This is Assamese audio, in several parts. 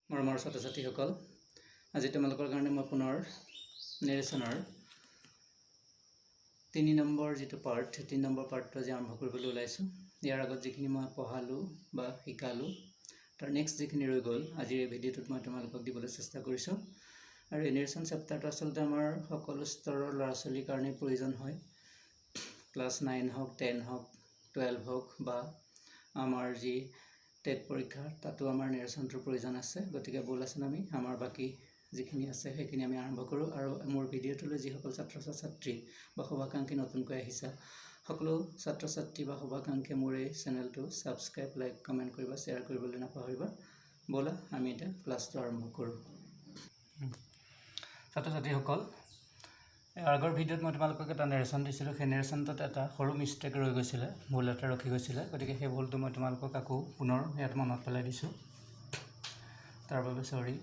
মৰমৰ ছাত্ৰ ছাত্ৰীসকল, আজি তোমালোকৰ কাৰণে মই পুনৰ নেৰেশ্যনৰ 3 নম্বৰ যিটো পাৰ্ট, 3 নম্বৰ পাৰ্টটো আজি আৰম্ভ কৰিবলৈ ওলাইছোঁ। ইয়াৰ আগত যিখিনি মই পঢ়ালোঁ বা শিকালোঁ, তাৰ নেক্সট যিখিনি ৰৈ গ'ল, আজিৰ এই ভিডিঅ'টোত মই তোমালোকক দিবলৈ চেষ্টা কৰিছোঁ। আৰু এই নেৰেশ্যন চেপ্টাৰটো আচলতে আমাৰ সকলো স্তৰৰ ল'ৰা ছোৱালীৰ কাৰণে প্ৰয়োজন হয়। ক্লাছ 9 হওক, 10 হওক, 12 হওক বা আমাৰ যি টেট পৰীক্ষা, তাতো আমাৰ নেৰেশ্যনটোৰ প্ৰয়োজন আছে। গতিকে ব'লাচোন আমি আমাৰ বাকী যিখিনি আছে সেইখিনি আমি আৰম্ভ কৰোঁ। আৰু মোৰ ভিডিঅ'টোলৈ যিসকল ছাত্ৰ ছাত্ৰী বা শুভাকাংক্ষী নতুনকৈ আহিছা, সকলো ছাত্ৰ ছাত্ৰী বা শুভাকাংক্ষীয়ে মোৰ এই চেনেলটো ছাবস্ক্ৰাইব, লাইক, কমেণ্ট কৰিবা, শ্বেয়াৰ কৰিবলৈ নাপাহৰিবা। ব'লা আমি এতিয়া ক্লাছটো আৰম্ভ কৰোঁ। ছাত্ৰ ছাত্ৰীসকল, আগৰ ভিডিঅ'ত মই তোমালোকক এটা নেৰেশ্যন দিছিলোঁ। সেই নেৰেশ্যনটোত এটা সৰু মিষ্টেক ৰৈ গৈছিলে, ভুল এটা ৰখি গৈছিলে। গতিকে সেই ভুলটো মই তোমালোকক আকৌ পুনৰ ইয়াত মনত পেলাই দিছোঁ, তাৰ বাবে চৰি।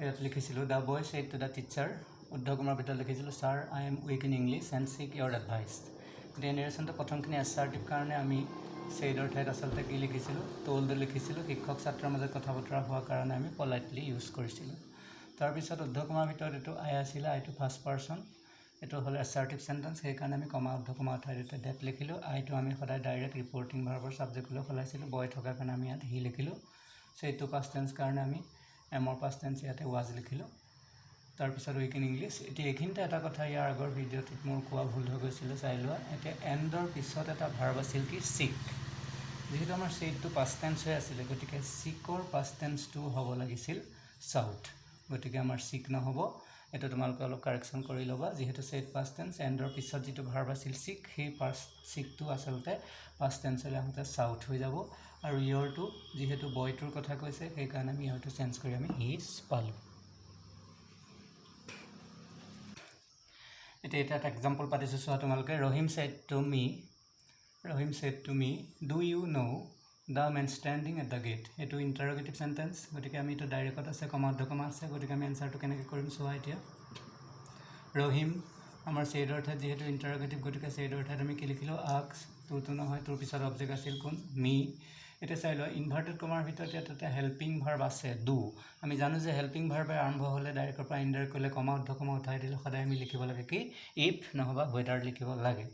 ইয়াত লিখিছিলোঁ the boy said to the teacher, উদ্ধকমাৰ ভিতৰত লিখিছিলোঁ sir I am weak in English and seek your advice. গতিকে নেৰেশ্যনটো প্ৰথমখিনি এছাৰ্টিভ কাৰণে আমি ছেইডৰ ঠাইত আচলতে কি লিখিছিলোঁ, ট'ল্ড লিখিছিলোঁ। শিক্ষক ছাত্ৰৰ মাজত কথা বতৰা হোৱাৰ কাৰণে আমি পলাইটলি ইউজ কৰিছিলোঁ। তাৰপিছত উদ্ধকমাৰ ভিতৰত এইটো আই আছিলে, আইটো ফাৰ্ষ্ট পাৰ্চন, এইটো হ'ল এছাৰ্টিভ চেণ্টেন্স, সেইকাৰণে আমি কমা উদ্ধকমাৰ ঠাইত ডেট লিখিলোঁ। আইটো আমি সদায় ডাইৰেক্ট ৰিপৰ্টিং ভাৰ্বৰ ছাবজেক্টলৈ সলাইছিলোঁ। বয় থকাৰ কাৰণে আমি ইয়াত হি লিখিলোঁ। ছেইডটো পাষ্ট টেন্স কাৰণে আমি এমৰ পাষ্ট টেন্স ইয়াতে ৱাজ লিখিলোঁ। তাৰপিছত উইক ইন ইংলিছ। এতিয়া এইখিনিতে এটা কথা ইয়াৰ আগৰ ভিডিঅ'টোত মোৰ কোৱা ভুল হৈ গৈছিলে, চাই লোৱা। এতিয়া এণ্ডৰ পিছত এটা ভাৰ্ব আছিল কি, চিক। যিহেতু আমাৰ ছেইডটো পাষ্ট টেন্স হৈ আছিলে, গতিকে চিকৰ পাষ্ট টেন্সটো হ'ব লাগিছিল চাউথ। গতিকে আমাৰ চিক নহ'ব। এইটো তোমালোকে অলপ কাৰেকশ্যন কৰি ল'বা। যিহেতু ছেইড পাষ্ট টেন্স, এণ্ডৰ পিছত যিটো ভাৰ্ব আছিল চিক, সেই চিকটো আচলতে পাষ্ট টেন্সলৈ আহোঁতে চাউথ হৈ যাব। আৰু ইয়ৰটো যিহেতু বয়টোৰ কথা কৈছে, সেইকাৰণে আমি ইয়ৰটো চেঞ্জ কৰি আমি হিজ পালোঁ। এতিয়া এটা এক্সাম্পল পাতিছোঁ, চোৱা তোমালোকে। Rahim said to me do you know' the man standing at the gate. এইটো ইণ্টাৰগেটিভ চেণ্টেন্স, গতিকে আমি এইটো ডাইৰেক্টত আছে, কমা উদ্ধকমা আছে। গতিকে আমি এনচাৰটো কেনেকৈ কৰিম চোৱা এতিয়া। ৰহিম আমাৰ ছেইডৰ ঠাইত যিহেতু ইণ্টাৰগেটিভ, গতিকে ছেইডৰ ঠাইত আমি কি লিখিলোঁ, আক্স। তোৰটো নহয়, তোৰ পিছত অবজেক্ট আছিল কোন, মি। এতিয়া চাই লোৱা, ইনভাৰ্টেড কমাৰ ভিতৰত ইয়াত এটা হেল্পিং ভাৰ্ব আছে, ডু। আমি জানো যে হেল্পিং ভাৰ্বে আৰম্ভ হ'লে ডাইৰেক্টৰ পৰা ইনডাইৰেক্ট কৰিলে কমা উদ্ধকমা উঠাই দিলে সদায় আমি লিখিব লাগে কি, ইফ নহ'বা ৱেডাৰ লিখিব লাগে।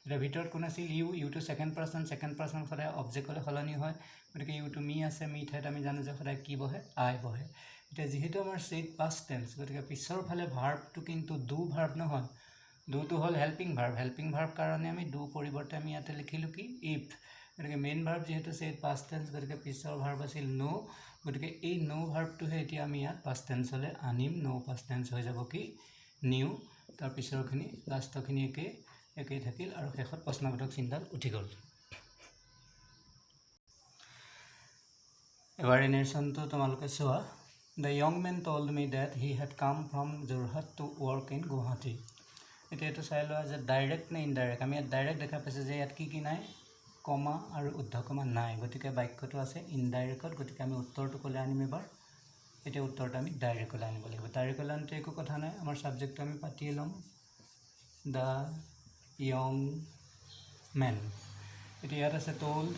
এতিয়া ভিতৰত কোন আছিল, ইউটো ছেকেণ্ড পাৰ্চন সদায় অবজেক্টলৈ সলনি হয়। গতিকে ইউটো মি আছে, মি ঠাইত আমি জানো যে সদায় কি বহে, আই বহে। এতিয়া যিহেতু আমাৰ ছেইড পাষ্ট টেন্স, গতিকে পিছৰ ফালে ভাৰ্বটো কিন্তু ডু ভাৰ্ব নহয়। ডুটো হ'ল হেল্পিং ভাৰ্ব। হেল্পিং ভাৰ্ব কাৰণে আমি ডু পৰিৱৰ্তে আমি ইয়াতে লিখিলোঁ কি, ইফ। গতিকে মেইন ভাৰ্ব যিহেতু ছেইড পাষ্ট টেন্স, গতিকে পিছৰ ভাৰ্ব আছিল ন'। গতিকে এই ন' ভাৰ্বটোহে এতিয়া আমি ইয়াত পাষ্ট টেন্সলৈ আনিম। ন' পাষ্ট টেন্স হৈ যাব কি, নিউ। তাৰ পিছৰখিনি লাষ্টৰখিনি একেই থাকিল, আৰু শেষত প্ৰশ্নবোধক চিনডাল উঠি গ'ল। এবাৰ এই নেৰেশ্যনটো তোমালোকে চোৱা। The young man told me that he had come from Jorhat to work in Guwahati. এতিয়া এইটো চাই লোৱা যে ডাইৰেক্ট নে ইনডাইৰেক্ট। আমি ইয়াত ডাইৰেক্ট দেখা পাইছোঁ যে ইয়াত কি নাই, কমা আৰু উদ্ধকমা নাই। গতিকে বাক্যটো আছে ইনডাইৰেক্টত। গতিকে আমি উত্তৰটো ক'লে আনিম এবাৰ। এতিয়া উত্তৰটো আমি ডাইৰেক্টলৈ আনিব লাগিব। ডাইৰেক্টলৈ আনোতে একো কথা নাই, আমাৰ ছাবজেক্টটো আমি পাতিয়ে ল'ম, দ্য য়ং মেন। এতিয়া ইয়াত আছে টল্ড।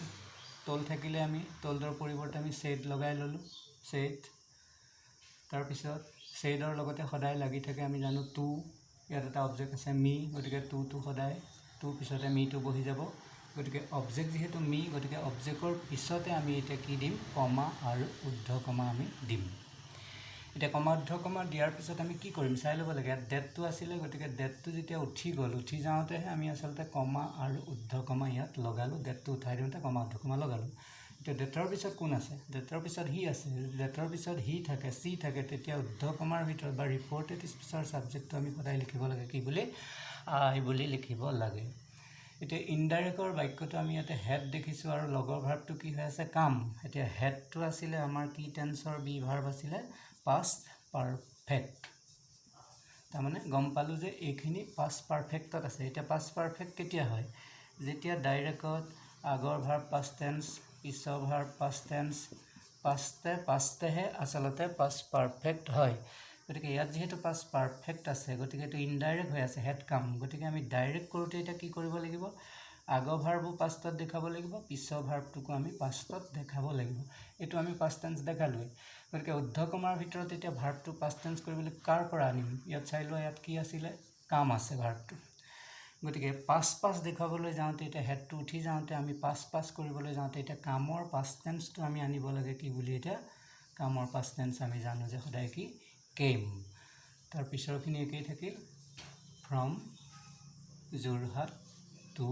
টল্ড থাকিলে আমি টল্ডৰ পৰিৱৰ্তে আমি ছেইড লগাই ল'লোঁ, ছেইড। তাৰপিছত ছেইডৰ লগতে সদায় লাগি থাকে আমি জানো টু। ইয়াত এটা অবজেক্ট আছে মি, গতিকে টুটো সদায়, টুৰ পিছতে মিটো বহি যাব। গতিকে অবজেক্ট যিহেতু মি, গতিকে অবজেক্টৰ পিছতে আমি এতিয়া কি দিম, কমা আৰু উদ্ধকমা আমি দিম। এতিয়া কমা উদ্ধকমা দিয়াৰ পিছত আমি কি কৰিম চাই ল'ব লাগে। ইয়াত ডেটটো আছিলে, গতিকে ডেটটো যেতিয়া উঠি গ'ল, উঠি যাওঁতেহে আমি আচলতে কমা আৰু উদ্ধকমা ইয়াত লগালোঁ। ডেটটো উঠাই দিওঁতে কমা উদ্ধকমা লগালোঁ। এতিয়া ডেটৰ পিছত কোন আছে, ডেটৰ পিছত হি আছে। ডেটৰ পিছত হি থাকে, চি থাকে, তেতিয়া উদ্ধকমাৰ ভিতৰত বা ৰিপৰ্টেড স্পীচৰ ছাবজেক্টটো আমি সদায় লিখিব লাগে কি বুলি, আই বুলি লিখিব লাগে। এতিয়া ইনডাইৰেক্টৰ বাক্যটো আমি ইয়াতে হেড দেখিছোঁ, আৰু লগৰ ভাৰ্বটো কি হৈ আছে, কাম। এতিয়া হেডটো আছিলে আমাৰ কি টেন্সৰ বি ভাৰ্ব আছিলে, পাষ্ট পাৰফেক্ট। তাৰমানে গম পালোঁ যে এইখিনি পাষ্ট পাৰফেক্টত আছে। এতিয়া পাষ্ট পাৰফেক্ট কেতিয়া হয়, যেতিয়া ডাইৰেক্টত আগৰ ভাৰ্ব পাষ্ট টেন্স, পিছৰ ভাৰ্ব পাষ্ট টেন্স, পাষ্টেহে আচলতে পাষ্ট পাৰফেক্ট হয়। গতিকে ইয়াত যিহেতু পাষ্ট পাৰফেক্ট আছে, গতিকে এইটো ইনডাইৰেক্ট হৈ আছে, হেড কাম। গতিকে আমি ডাইৰেক্ট কৰোঁতে এতিয়া কি কৰিব লাগিব, আগৰ ভাৰ্বো পাষ্টত দেখাব লাগিব, পিছৰ ভাৰ্বটোকো আমি পাষ্টত দেখাব লাগিব। এইটো আমি পাষ্ট টেন্স দেখালোৱেই। গতিকে ঊৰ্ধ্বকমাৰ ভিতৰত এতিয়া ভাৰ্বটো পাষ্ট টেন্স কৰিবলৈ কাৰ পৰা আনিম ইয়াত চাই লোৱা ইয়াত কি আছিলে কাম আছে ভাৰ্বটো গতিকে পাছ দেখুৱাবলৈ যাওঁতে এতিয়া হেডটো উঠি যাওঁতে আমি পাছ কৰিবলৈ যাওঁতে এতিয়া কামৰ পাষ্ট টেন্সটো আমি আনিব লাগে কি বুলি এতিয়া কামৰ পাষ্ট টেন্স আমি জানো যে সদায় কি কেম তাৰ পিছৰখিনি একেই থাকিল from Jorhat to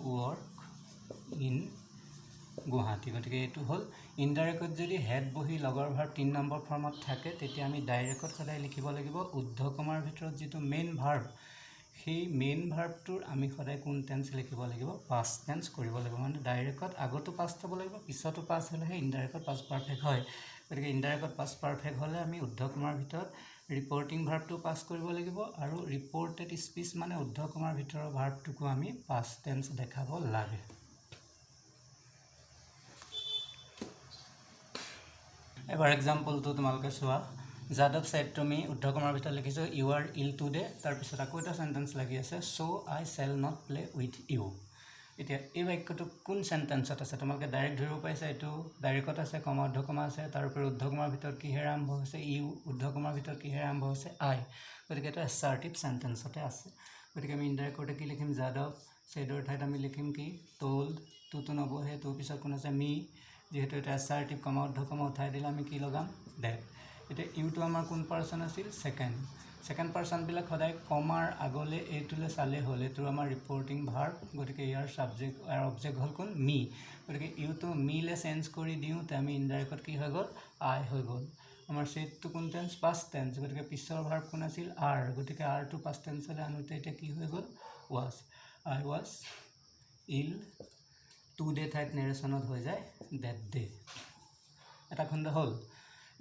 work in Guwahati গতিকে এইটো হ'ল ইনডাইৰেক্টত যদি হেড বহি লগৰ ভাৰ্ব 3 নম্বৰ ফৰ্মত থাকে তেতিয়া আমি ডাইৰেক্টত সদায় লিখিব লাগিব ঊৰ্ধ্বকমাৰ ভিতৰত যিটো মেইন ভাৰ্ব সেই মেইন ভাৰ্বটোৰ আমি সদায় কোন টেন্স লিখিব লাগিব পাষ্ট টেন্স কৰিব লাগিব মানে ডাইৰেক্টত আগতো পাষ্ট হ'ব লাগিব পিছতো পাষ্ট হ'লেহে ইনডাইৰেক্টত পাষ্ট পাৰফেক্ট হয় গতিকে ইনডাইৰেক্টত পাষ্ট পাৰফেক্ট হ'লে আমি ঊৰ্ধ্বকমাৰ ভিতৰত ৰিপৰ্টিং ভাৰ্বটো পাছ কৰিব লাগিব আৰু ৰিপৰ্টেড স্পীচ মানে ঊৰ্ধ্বকমাৰ ভিতৰৰ ভাৰ্বটোকো আমি পাষ্ট টেন্স দেখাব লাগে এবাৰ এক্সাম্পলটো তোমালোকে চোৱা যাদৱ said to me ঊৰ্ধ্বকমাৰ ভিতৰত লিখিছোঁ you are ill today তাৰপিছত আকৌ এটা চেণ্টেন্স লাগি আছে so I shall not play with you এতিয়া এই বাক্যটো কোন চেণ্টেন্সত আছে তোমালোকে ডাইৰেক্ট ধৰিব পাৰিছা এইটো ডাইৰেক্টত আছে কমা ঊৰ্ধ্বকমা আছে তাৰ উপৰি ঊৰ্ধ্বকমাৰ ভিতৰত কিহেৰে আৰম্ভ হৈছে ইউ ঊৰ্ধ্বকমাৰ ভিতৰত কিহেৰে আৰম্ভ হৈছে আই গতিকে এটা এছাৰ্টিভ চেণ্টেন্সতে আছে গতিকে আমি ইনডাইৰেক্টতে কি লিখিম যাদৱ saidৰ ঠাইত আমি লিখিম কি told টুটো নবহে তোৰ পিছত কোন আছে মি যেহেতু এটা এছাৰ্টিভ কমা ঊৰ্ধ্বকমা উঠাই দিলে আমি কি লগাম ডেট এতিয়া ইউটো আমাৰ কোন পাৰ্চন আছিল সেকেন্ড পাৰ্চনবিলাক সদায় কমাৰ আগলৈ এইটোলৈ চালে হ'ল এইটো আমাৰ ৰিপৰ্টিং ভাৰ্ব গতিকে ইয়াৰ ছাবজেক্ট আৰু অবজেক্ট হ'ল কোন মি গতিকে ইউটো মিলে চেঞ্জ কৰি দিওঁতে আমি ইনডাইৰেক্টত কি হৈ গ'ল আই হৈ গ'ল আমাৰ ছেটটো কোন টেন্স পাষ্ট টেন্স গতিকে পিছৰ ভাৰ্ব কোন আছিল আৰ গতিকে আৰটো পাষ্ট টেন্সলৈ আনোতে এতিয়া কি হৈ গ'ল was I was ill today ঠাইত নেৰেশ্যনত হৈ যায় ডেট ডে এটা খণ্ড হ'ল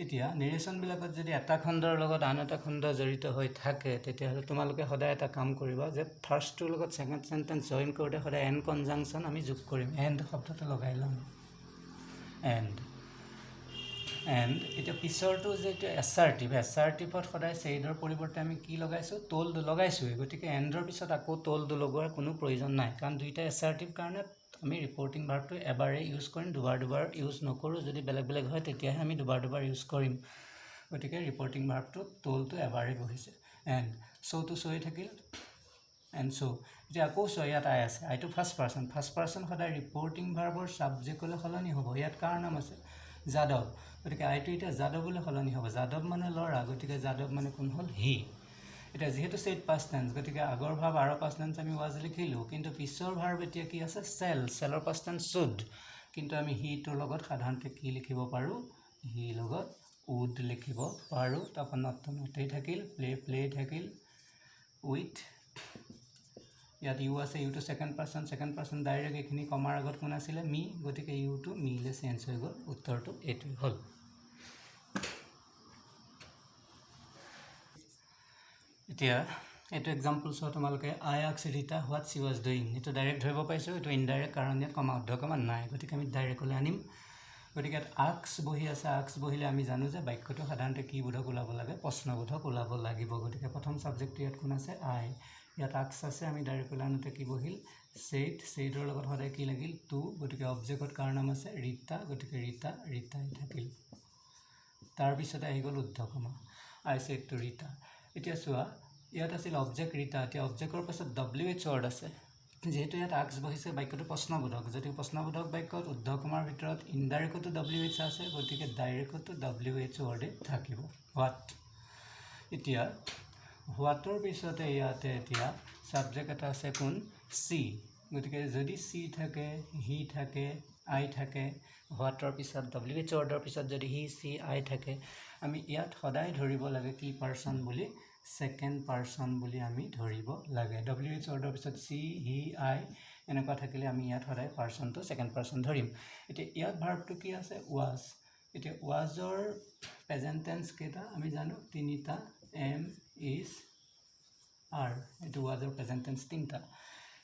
এতিয়া নেৰেশ্যনবিলাকত যদি এটা খণ্ডৰ লগত আন এটা খণ্ড জড়িত হৈ থাকে তেতিয়াহ'লে তোমালোকে সদায় এটা কাম কৰিবা যে ফাৰ্ষ্টটোৰ লগত ছেকেণ্ড চেণ্টেন্স জইন কৰোঁতে সদায় এণ্ড কনজাংশ্যন আমি যোগ কৰিম এণ্ড শব্দটো লগাই ল'ম এণ্ড এতিয়া পিছৰটো যে এইটো এছাৰ্টিভত সদায় ছেইডৰ পৰিৱৰ্তে আমি কি লগাইছোঁ told লগাইছোঁৱেই গতিকে এণ্ডৰ পিছত আকৌ told লগোৱাৰ কোনো প্ৰয়োজন নাই কাৰণ দুইটা এছাৰ্টিভ কাৰণে আমি ৰিপৰ্টিং ভাৰ্বটো এবাৰেই ইউজ কৰিম দুবাৰ ইউজ নকৰোঁ যদি বেলেগ হয় তেতিয়াহে আমি দুবাৰ ইউজ কৰিম গতিকে ৰিপৰ্টিং ভাৰ্বটো toldটো এবাৰেই বহিছে এণ্ড শ্ব'টো শ্ব'ই থাকিল এণ্ড চ' এতিয়া আকৌ চ' ইয়াত আই আছে আইটো ফাৰ্ষ্ট পাৰ্চন সদায় ৰিপৰ্টিং ভাৰ্বৰ ছাবজেক্টলৈ সলনি হ'ব ইয়াত কাৰ নাম আছে যাদৱ গতিকে আইটো এতিয়া যাদৱলৈ সলনি হ'ব যাদৱ মানে ল'ৰা গতিকে যাদৱ মানে কোন হ'ল হি এতিয়া যেহেতু ছেট পাষ্ট টেন্স গতিকে আগৰ ভাৰ্ব আৰ পাষ্ট টেন্স আমি ৱাজ লিখিলোঁ কিন্তু পিছৰ ভাৰ্ব এতিয়া কি আছে চেলৰ পাষ্ট টেন্স শুড কিন্তু আমি হিটোৰ লগত সাধাৰণতে কি লিখিব পাৰোঁ হি লগত উড লিখিব পাৰোঁ তাৰপৰা নটেই থাকিল প্লে থাকিল উইথ ইয়াত ইউ আছে ইউটো ছেকেণ্ড পাৰ্চন ডাইৰেক্ট এইখিনি কমাৰ আগত কোন আছিলে মি গতিকে ইউটো মিলে চেঞ্জ হৈ গ'ল উত্তৰটো এইটোৱেই হ'ল এতিয়া এইটো এক্সাম্পল চোৱা তোমালোকে আই আক্স Rita what she was doing এইটো ডাইৰেক্ট ধৰিব পাৰিছোঁ এইটো ইনডাইৰেক্ট কাৰণ ইয়াত কমা ঊৰ্ধ্বকমা নাই গতিকে আমি ডাইৰেক্টলৈ আনিম গতিকে ইয়াত আক্স বহি আছে আক্স বহিলে আমি জানো যে বাক্যটো সাধাৰণতে কি বোধক ওলাব লাগে প্ৰশ্নবোধক ওলাব লাগিব গতিকে প্ৰথম ছাবজেক্টটো ইয়াত কোন আছে আই ইয়াত আক্স আছে আমি ডাইৰেক্টলৈ আনোতে কি বহিল ছেইডৰ লগত সদায় কি লাগিল টু গতিকে অবজেক্টত কাৰ নাম আছে ৰীতা গতিকে ৰীতাই থাকিল তাৰপিছতে আহি গ'ল ঊৰ্ধ্বকমা আই ছেইড টু ৰীতা এতিয়া চোৱা ইয়াত আছিল অবজেক্ট ৰীতা এতিয়া অবজেক্টৰ পাছত WH ৱৰ্ড আছে যেহেতু ইয়াত আক্স বহিছে বাক্যটো প্ৰশ্নবোধক যদি প্ৰশ্নবোধক বাক্যত ঊৰ্ধ্বকমাৰ ভিতৰত ইনডাইৰেক্টতো WH আছে গতিকে ডাইৰেক্টতো WH ৱৰ্ডে থাকিব হোৱাট এতিয়া হোৱাটৰ পিছতে ইয়াতে এতিয়া ছাবজেক্ট এটা আছে কোন চি গতিকে যদি চি থাকে হি থাকে আই থাকে হোৱাটৰ পিছত WH ৱৰ্ডৰ পিছত যদি হি চি আই থাকে আমি ইয়াত সদায় ধৰিব লাগে কি পাৰ্চন বুলি ছেকেণ্ড পাৰ্চন বুলি আমি ধৰিব লাগে WH ৱৰ্ডৰ পিছত চি হি আই এনেকুৱা থাকিলে আমি ইয়াত সদায় পাৰ্চনটো ছেকেণ্ড পাৰ্চন ধৰিম এতিয়া ইয়াত ভাৰ্বটো কি আছে ৱাজ এতিয়া ৱাজৰ প্ৰেজেণ্ট টেন্স কেইটা আমি জানো তিনিটা এম ইজ আৰ এইটো ৱাজৰ প্ৰেজেণ্ট টেন্স তিনিটা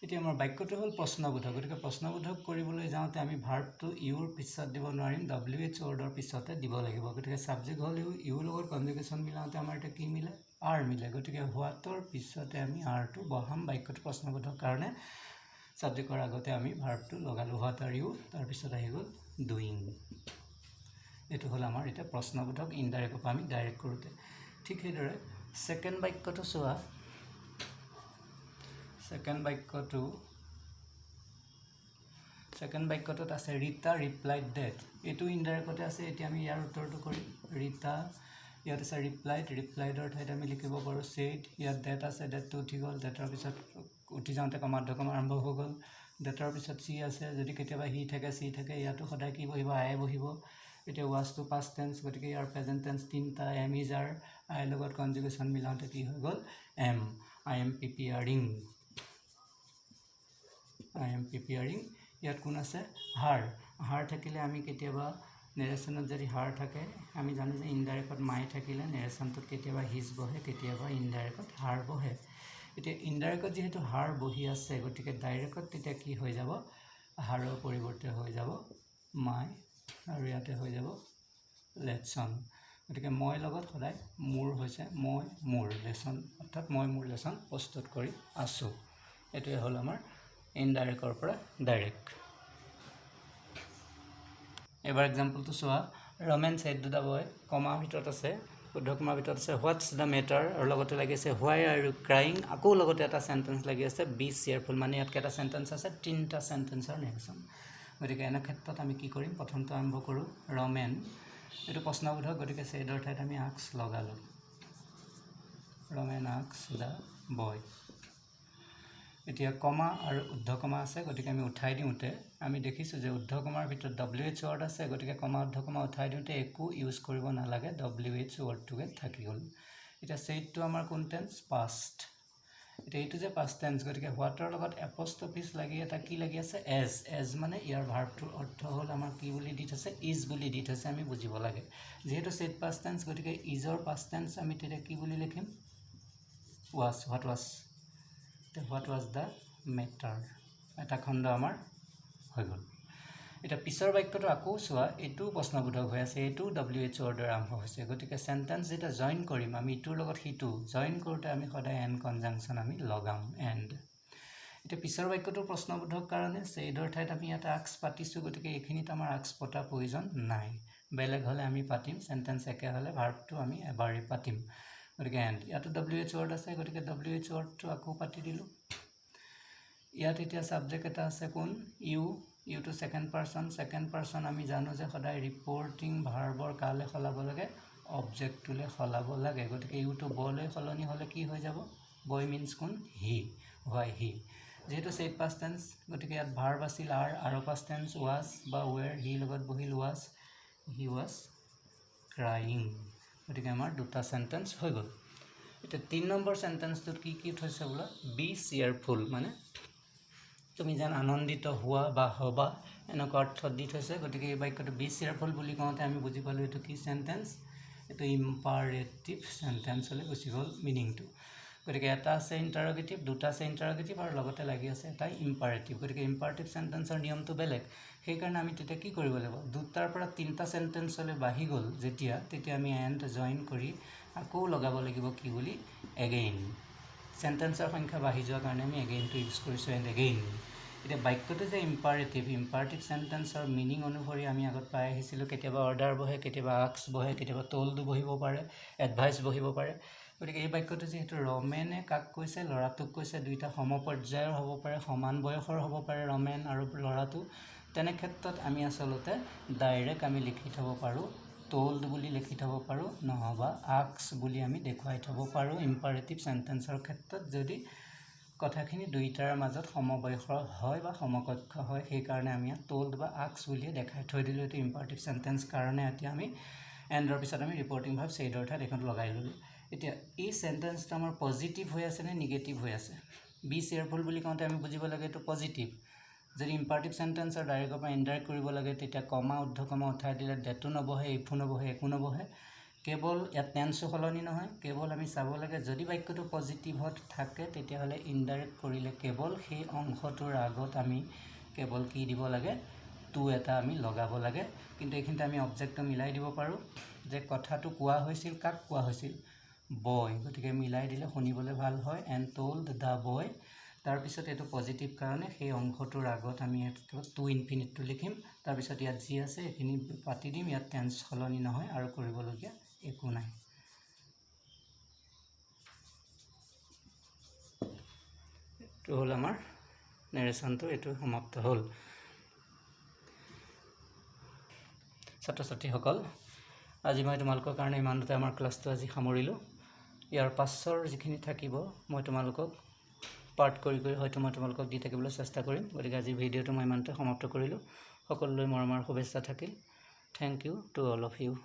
এতিয়া আমাৰ বাক্যটো হ'ল প্ৰশ্নবোধক গতিকে প্ৰশ্নবোধক কৰিবলৈ যাওঁতে আমি ভাৰ্বটো ইউৰ পিছত দিব নোৱাৰিম WH ৱৰ্ডৰ পিছতে দিব লাগিব গতিকে ছাবজেক্ট হ'ল ইউৰ লগত কনজুগেশ্যন মিলাওঁতে আমাৰ এতিয়া কি মিলে আৰ মিলে গতিকে হোৱাটৰ পিছতে আমি আৰটো বহাম বাক্যটো প্ৰশ্নবোধক কাৰণে ছাবজেক্টৰ আগতে আমি ভাৰ্বটো লগালোঁ হোৱাট আৰ ইউ তাৰপিছত আহি গ'ল ডুইং এইটো হ'ল আমাৰ এতিয়া প্ৰশ্নবোধক ইনডাইৰেক্টৰ পৰা আমি ডাইৰেক্ট কৰোঁতে ঠিক সেইদৰে ছেকেণ্ড বাক্যটো চোৱা ছেকেণ্ড বাক্যটোত আছে ৰীতা ৰিপ্লাইড ডেট এইটো ইনডাইৰেক্টতে আছে এতিয়া আমি ইয়াৰ উত্তৰটো কৰিম ৰীতা ইয়াত আছে ৰিপ্লাইডৰ ঠাইত আমি লিখিব পাৰোঁ ছেইড ইয়াত ডেট আছে ডেটটো উঠি গ'ল ডেটৰ পিছত উঠি যাওঁতে কমাৰ্ধকম আৰম্ভ হৈ গ'ল ডেটৰ পিছত চি আছে যদি কেতিয়াবা হি থাকে চি থাকে ইয়াতো সদায় কি বহিব আই বহিব এতিয়া ৱাজটো পাষ্ট টেন্স গতিকে ইয়াৰ প্ৰেজেণ্ট টেন্স তিনিটা এম ইজ আৰ আইৰ লগত কনজুগেশ্যন মিলাওঁতে কি হৈ গ'ল এম আই এম প্ৰিপেয়াৰিং ইয়াত কোন আছে হাৰ থাকিলে আমি কেতিয়াবা নেৰেশ্যনত যদি হাৰ থাকে আমি জানো যে ইনডাইৰেক্টত মাই থাকিলে নেৰেশ্যনটোত কেতিয়াবা হিজ বহে কেতিয়াবা ইনডাইৰেক্টত হাৰ বহে এতিয়া ইনডাইৰেক্টত যিহেতু হাৰ বহি আছে গতিকে ডাইৰেক্টত তেতিয়া কি হৈ যাব হাৰৰ পৰিৱৰ্তে হৈ যাব মাই আৰু ইয়াতে হৈ যাব লেচন গতিকে মই লগত সদায় মোৰ হৈছে মোৰ লেচন অৰ্থাৎ মই মোৰ লেচন প্ৰস্তুত কৰি আছোঁ এইটোৱে হ'ল আমাৰ ইনডাইৰেক্টৰ পৰা ডাইৰেক্ট এবাৰ এক্সাম্পলটো চোৱা Ramen said to the boy কমাৰ ভিতৰত আছে শুদ্ধ কমাৰ ভিতৰত আছে হোৱাটছ দ্য মেটাৰ আৰু লগতে লাগি আছে হোৱাই আৰ ইউ ক্ৰাইং আকৌ লগতে এটা চেণ্টেঞ্চ লাগি আছে বি চেয়াৰফুল মানে ইয়াত কেইটা চেণ্টেঞ্চ আছে তিনিটা চেণ্টেঞ্চৰ নেৰেশ্যন গতিকে এনে ক্ষেত্ৰত আমি কি কৰিম প্ৰথমটো আৰম্ভ কৰোঁ ৰমেন এইটো প্ৰশ্নবোধক গতিকে ছেডৰ ঠাইত আমি আক্স লগালোঁ ৰমেন আক্স দ্য বয় এতিয়া কমা আৰু উদ্ধ কমা আছে গতিকে আমি উঠাই দিওঁতে আমি দেখিছোঁ যে উদ্ধ কমাৰ ভিতৰত WH ৱৰ্ড আছে গতিকে কমা উদ্ধ কমা উঠাই দিওঁতে একো ইউজ কৰিব নালাগে WH ৱৰ্ডটোকে থাকি গ'ল এতিয়া ছেইডটো আমাৰ কোন টেন্স পাষ্ট এতিয়া এইটো যে পাষ্ট টেন্স গতিকে হোৱাটৰ লগত এপ'ষ্ট্ৰফিছ লাগি এটা কি লাগি আছে এজ মানে ইয়াৰ ভাৰ্বটোৰ অৰ্থ হ'ল আমাৰ কি বুলি দি থৈছে ইজ বুলি দি থৈছে আমি বুজিব লাগে যিহেতু ছেইড পাষ্ট টেন্স গতিকে ইজৰ পাষ্ট টেন্স আমি তেতিয়া কি বুলি লিখিম হোৱাট ৱাজ দ্য মেটাৰ এটা খণ্ড আমাৰ হৈ গ'ল এতিয়া পিছৰ বাক্যটো আকৌ চোৱা এইটোও প্ৰশ্নবোধক হৈ আছে এইটো WH ৱৰ্ডৰ আৰম্ভ হৈছে গতিকে চেণ্টেঞ্চ যেতিয়া জইন কৰিম আমি ইটোৰ লগত সিটো জইন কৰোঁতে আমি সদায় এণ্ড কনজাংশ্যন আমি লগাম এণ্ড এতিয়া পিছৰ বাক্যটো প্ৰশ্নবোধক কাৰণে ছেইডৰ ঠাইত আমি ইয়াতে আক্স পাতিছোঁ গতিকে এইখিনিত আমাৰ আক্স পতাৰ প্ৰয়োজন নাই বেলেগ হ'লে আমি পাতিম চেণ্টেঞ্চ একে হ'লে ভাৰ্বটো আমি এবাৰেই পাতিম গতিকে এণ্ড ইয়াতো WH ৱৰ্ড আছে গতিকে WH ৱৰ্ডটো আকৌ পাতি দিলোঁ ইয়াত এতিয়া ছাবজেক্ট এটা আছে কোন ইউটো ছেকেণ্ড পাৰ্চন আমি জানো যে সদায় ৰিপৰ্টিং ভাৰ্বৰ কালে সলাব লাগে অবজেক্টটোলৈ সলাব লাগে গতিকে ইউটো বলৈ সলনি হ'লে কি হৈ যাব বয় মিনছ কোন হি হোৱাই হি যেহেতু ছেইড পাষ্ট টেন্স গতিকে ইয়াত ভাৰ্ব আছিল আৰু পাষ্ট টেন্স ৱাজ বা ৱেৰ হি লগত বহিল হি ৱাজ ক্ৰাইং গতিকে আমাৰ দুটা চেণ্টেঞ্চ হৈ গ'ল এতিয়া 3 নম্বৰ চেণ্টেঞ্চটোত কি থৈছে বোলা বি চেয়াৰফুল মানে তুমি যেন আনন্দিত হোৱা বা হ'বা এনেকুৱা অৰ্থত দি থৈছে গতিকে এই বাক্যটো বি চেয়াৰফুল বুলি কওঁতে আমি বুজি পালোঁ এইটো কি চেণ্টেঞ্চ এইটো ইম্পাৰেটিভ চেণ্টেঞ্চলৈ গুচি গ'ল মিনিংটো গতিকে এটা আছে ইণ্টাৰগেটিভ দুটা আছে ইণ্টাৰগেটিভ আৰু লগতে লাগি আছে এটা ইম্পাৰেটিভ গতিকে ইম্পাৰেটিভ চেণ্টেঞ্চৰ নিয়মটো বেলেগ সেইকাৰণে আমি তেতিয়া কি কৰিব লাগিব দুটাৰ পৰা তিনিটা চেণ্টেঞ্চলৈ বাঢ়ি গ'ল তেতিয়া আমি এণ্ড জইন কৰি আকৌ লগাব লাগিব কি বুলি এগেইন চেণ্টেঞ্চৰ সংখ্যা বাঢ়ি যোৱাৰ কাৰণে আমি এগেইনটো ইউজ কৰিছোঁ এণ্ড এগেইন এতিয়া বাক্যটো যে ইম্পাৰেটিভ চেণ্টেঞ্চৰ মিনিং অনুসৰি আমি আগত পাই আহিছিলোঁ কেতিয়াবা অৰ্ডাৰ বহে কেতিয়াবা আক্স বহে কেতিয়াবা টল্ড বহিব পাৰে এডভাইচ বহিব পাৰে গতিকে এই বাক্যটো যিহেতু ৰমেনে কাক কৈছে ল'ৰাটোক কৈছে দুইটা সমপৰ্যায়ৰ হ'ব পাৰে সমান বয়সৰ হ'ব পাৰে ৰমেন আৰু ল'ৰাটো তেনে ক্ষেত্ৰত আমি আচলতে ডাইৰেক্ট আমি লিখি থ'ব পাৰোঁ টল্ড বুলি লিখি থ'ব পাৰোঁ নহবা আক্স বুলি আমি দেখুৱাই থ'ব পাৰোঁ ইম্পাৰেটিভ চেণ্টেঞ্চৰ ক্ষেত্ৰত যদি কথাখিনি দুইটাৰ মাজত সমবয়সৰ হয় বা সমকক্ষ হয় সেইকাৰণে আমি ইয়াত টল্ড বা আক্স বুলিয়ে দেখাই থৈ দিলোঁ এইটো ইম্পাৰেটিভ চেণ্টেঞ্চ কাৰণে এতিয়া আমি এণ্ডৰ পিছত আমি ৰিপৰ্টিং ভাৰ্ব ছেইডৰ ঠাইত এইখন লগাই ল'লোঁ এতিয়া এই চেণ্টেঞ্চটো আমাৰ পজিটিভ হৈ আছে নে নিগেটিভ হৈ আছে বি চেয়াৰফুল বুলি কওঁতে আমি বুজিব লাগে এইটো পজিটিভ যদি ইম্পাৰেটিভ চেণ্টেঞ্চৰ ডাইৰেক্টৰ পৰা ইনডাইৰেক্ট কৰিব লাগে তেতিয়া কমা উদ্ধ কমা উঠাই দিলে ডেটো নবহে ইফো নবহে একো নবহে কেৱল ইয়াত টেন্সো সলনি নহয় কেৱল আমি চাব লাগে যদি বাক্যটো পজিটিভত থাকে তেতিয়াহ'লে ইনডাইৰেক্ট কৰিলে কেৱল সেই অংশটোৰ আগত আমি কেৱল কি দিব লাগে টু এটা আমি লগাব লাগে কিন্তু এইখিনিতে আমি অবজেক্টটো মিলাই দিব পাৰোঁ যে কথাটো কোৱা হৈছিল কাক কোৱা হৈছিল বয় গতিকে মিলাই দিলে শুনিবলৈ ভাল হয় এণ্ড টল্ড দ্য বয় তাৰপিছত এইটো পজিটিভ কাৰণে সেই অংশটোৰ আগত আমি ইয়াত 2 ইনফিনিটটো লিখিম তাৰপিছত ইয়াত যি আছে এইখিনি পাতি দিম ইয়াত টেন্স সলনি নহয় আৰু কৰিবলগীয়া একো নাই এইটো হ'ল আমাৰ নেৰেশ্যনটো এইটো সমাপ্ত হ'ল ছাত্ৰ-ছাত্ৰীসকল আজি মই তোমালোকৰ কাৰণে ইমানতে আমাৰ ক্লাছটো আজি সামৰিলোঁ ইয়াৰ পাছৰ যিখিনি থাকিব মই তোমালোকক পাৰ্ট কৰি হয়তো মই তোমালোকক দি থাকিবলৈ চেষ্টা কৰিম গতিকে আজি ভিডিঅ'টো মই ইমানতে সমাপ্ত কৰিলোঁ সকলোলৈ মৰমৰ শুভেচ্ছা থাকিল thank you to all of U